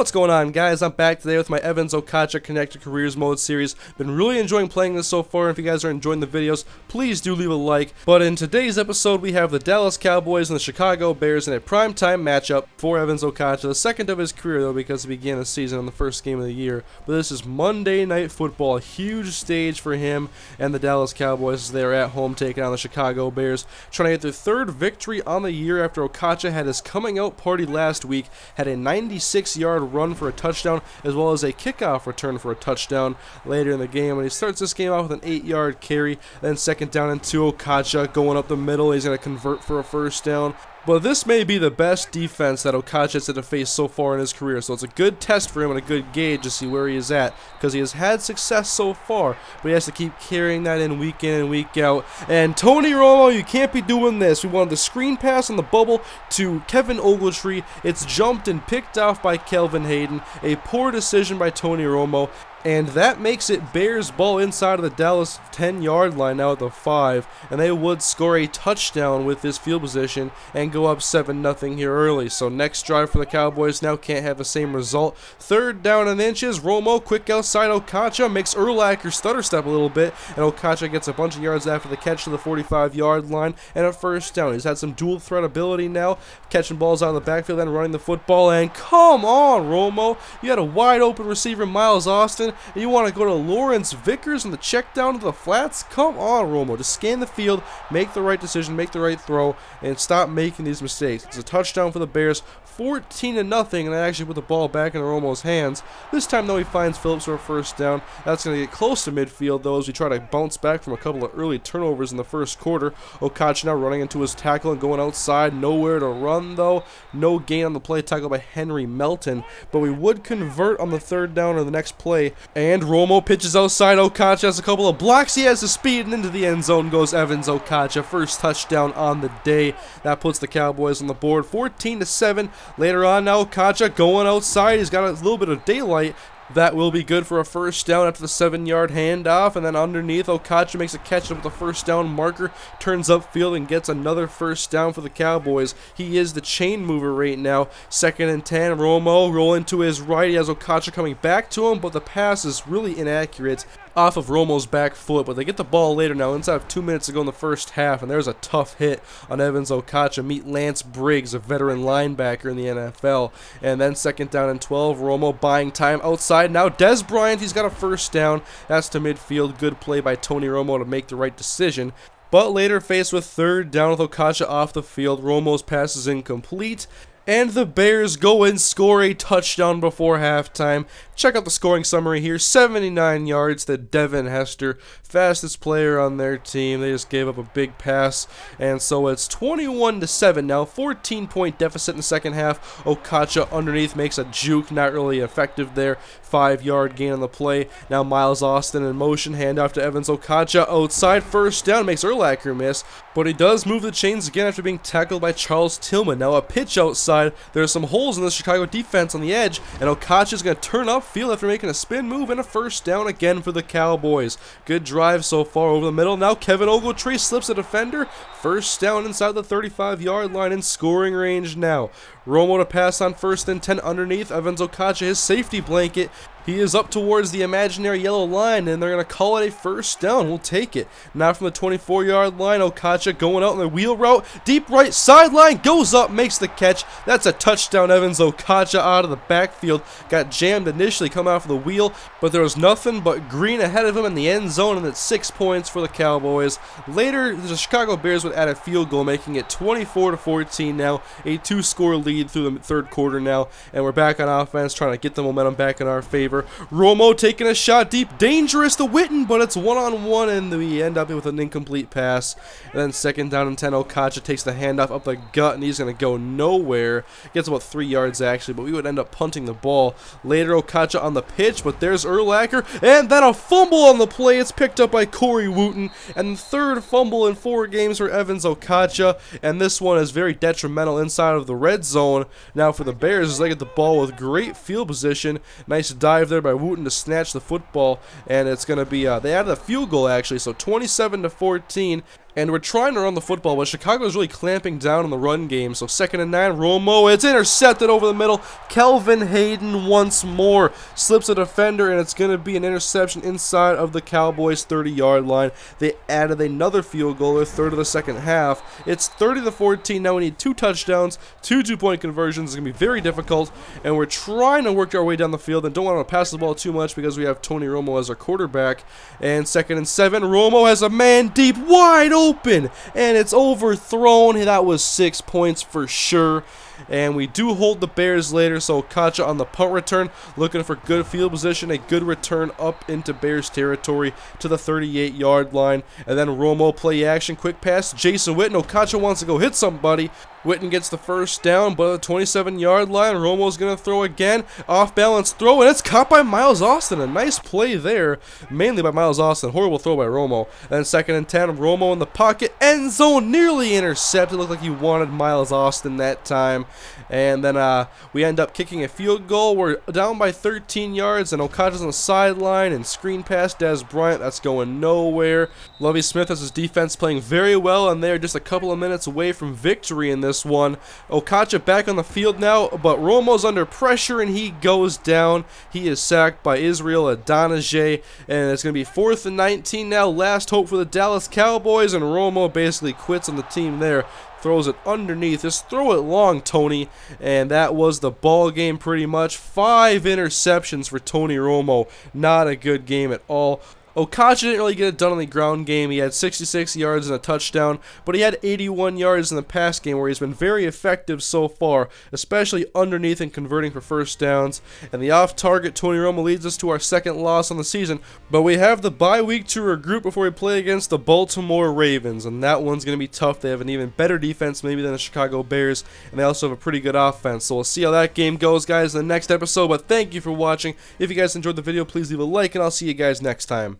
What's going on, guys? I'm back today with my Evans Okotcha Connected Careers Mode series. Been really enjoying playing this so far. If you guys are enjoying the videos, please do leave a like. But in today's episode, we have the Dallas Cowboys and the Chicago Bears in a primetime matchup for Evans Okotcha, the second of his career though, because he began the season on the first game of the year. But this is Monday Night Football, a huge stage for him and the Dallas Cowboys as they are at home taking on the Chicago Bears, trying to get their third victory on the year after Okotcha had his coming out party last week, had a 96-yard run for a touchdown, as well as a kickoff return for a touchdown later in the game. And he starts this game off with an 8-yard carry, then second down and 2, Okotcha going up the middle. He's going to convert for a first down. But this may be the best defense that Okotcha has had to face so far in his career, so it's a good test for him and a good gauge to see where he is at, because he has had success so far, but he has to keep carrying that in and week out. And Tony Romo, you can't be doing this. We wanted the screen pass on the bubble to Evans Okotcha. It's jumped and picked off by Kelvin Hayden. A poor decision by Tony Romo. And that makes it Bears ball inside of the Dallas 10-yard line now at the 5, and they would score a touchdown with this field position and go up 7-0 here early. So next drive for the Cowboys now can't have the same result. Third down and inches, Romo quick outside Okotcha, makes Urlacher stutter step a little bit, and Okotcha gets a bunch of yards after the catch to the 45-yard line and a first down. He's had some dual threat ability now, catching balls out of the backfield and running the football, and come on, Romo, you had a wide open receiver, Miles Austin, and you want to go to Lawrence Vickers on the check down to the flats? Come on, Romo. Just scan the field, make the right decision, make the right throw, and stop making these mistakes. It's a touchdown for the Bears, 14-0, and they actually put the ball back in Romo's hands. This time, though, he finds Phillips for a first down. That's going to get close to midfield, though, as we try to bounce back from a couple of early turnovers in the first quarter. Okotcha now running into his tackle and going outside. Nowhere to run, though. No gain on the play, tackled by Henry Melton. But we would convert on the third down or the next play. And Romo pitches outside. Okotcha has a couple of blocks. He has the speed, and into the end zone goes Evans Okotcha. First touchdown on the day. That puts the Cowboys on the board, 14-7. Later on now, Okotcha going outside. He's got a little bit of daylight. That will be good for a first down after the 7-yard handoff, and then underneath, Okotcha makes a catch with the first down marker, turns upfield and gets another first down for the Cowboys. He is the chain mover right now. 2nd and 10, Romo rolling to his right. He has Okotcha coming back to him, but the pass is really inaccurate off of Romo's back foot, but they get the ball later now inside of 2 minutes to go in the first half, and there's a tough hit on Evans Okotcha. Meet Lance Briggs, a veteran linebacker in the NFL. And then 2nd down and 12, Romo buying time outside. Now Des Bryant, he's got a first down. That's to midfield. Good play by Tony Romo to make the right decision. But later faced with 3rd down with Okotcha off the field, Romo's pass is incomplete. And the Bears go and score a touchdown before halftime. Check out the scoring summary here. 79 yards to Devin Hester, fastest player on their team. They just gave up a big pass. And so it's 21-7 now. 14-point deficit in the second half. Okotcha underneath makes a juke. Not really effective there. 5-yard gain on the play. Now Miles Austin in motion. Handoff to Evans Okotcha. Outside, first down. Makes Urlacher miss. But he does move the chains again after being tackled by Charles Tillman. Now a pitch outside. There are some holes in the Chicago defense on the edge, and Okotcha is going to turn upfield after making a spin move and a first down again for the Cowboys. Good drive so far over the middle. Now Evans Okotcha slips a defender. First down inside the 35-yard line in scoring range now. Romo to pass on 1st and 10 underneath. Evans Okotcha, his safety blanket. He is up towards the imaginary yellow line, and they're going to call it a first down. We'll take it. Now from the 24-yard line, Okotcha going out in the wheel route. Deep right sideline, goes up, makes the catch. That's a touchdown. Evans Okotcha out of the backfield. Got jammed initially coming off of the wheel, but there was nothing but green ahead of him in the end zone, and it's 6 points for the Cowboys. Later, the Chicago Bears would add a field goal, making it 24-14 now. A 2-score lead through the third quarter now, and we're back on offense, trying to get the momentum back in our favor. Romo taking a shot deep, dangerous to Witten, but it's one-on-one, and we end up with an incomplete pass. And then 2nd down and 10, Okotcha takes the handoff up the gut, and he's going to go nowhere. Gets about 3 yards, actually, but we would end up punting the ball. Later, Okotcha on the pitch, but there's Urlacher, and then a fumble on the play. It's picked up by Corey Wooten, and the 3rd fumble in 4 games for Evans Okotcha, and this one is very detrimental inside of the red zone. Now for the Bears, as they get the ball with great field position. Nice dive there by Wooten to snatch the football, and it's going to be, they added a field goal, actually, so 27-14. And we're trying to run the football, but Chicago is really clamping down on the run game. So 2nd and 9, Romo, it's intercepted over the middle. Kelvin Hayden once more slips a defender, and it's going to be an interception inside of the Cowboys' 30-yard line. They added another field goal, their third of the second half. It's 30-14. Now we need 2 touchdowns, 2 two-point conversions. It's going to be very difficult, and we're trying to work our way down the field and don't want to pass the ball too much because we have Tony Romo as our quarterback. And 2nd and 7, Romo has a man deep, wide open, and it's overthrown. That was 6 points for sure. And we do hold the Bears later, so Okotcha on the punt return, looking for good field position, a good return up into Bears territory to the 38-yard line. And then Romo play action, quick pass, Jason Witten. Okotcha wants to go hit somebody. Witten gets the first down, but at the 27-yard line, Romo's going to throw again. Off-balance throw, and it's caught by Miles Austin. A nice play there, mainly by Miles Austin. Horrible throw by Romo. And then 2nd and 10, Romo in the pocket. End zone, nearly intercepted. Looked like he wanted Miles Austin that time. And then we end up kicking a field goal. We're down by 13 yards, and Okotcha's on the sideline, and screen pass, Dez Bryant. That's going nowhere. Lovie Smith has his defense playing very well, and they're just a couple of minutes away from victory in this one. Okotcha back on the field now, but Romo's under pressure, and he goes down. He is sacked by Israel Adonijah, and it's going to be 4th and 19 now. Last hope for the Dallas Cowboys, and Romo basically quits on the team there. Throws it underneath. Just throw it long, Tony. And that was the ball game pretty much. 5 interceptions for Tony Romo. Not a good game at all. Okotcha didn't really get it done on the ground game. He had 66 yards and a touchdown, but he had 81 yards in the pass game where he's been very effective so far, especially underneath and converting for first downs. And the off-target, Tony Romo, leads us to our 2nd loss on the season, but we have the bye week to regroup before we play against the Baltimore Ravens, and that one's going to be tough. They have an even better defense maybe than the Chicago Bears, and they also have a pretty good offense. So we'll see how that game goes, guys, in the next episode, but thank you for watching. If you guys enjoyed the video, please leave a like, and I'll see you guys next time.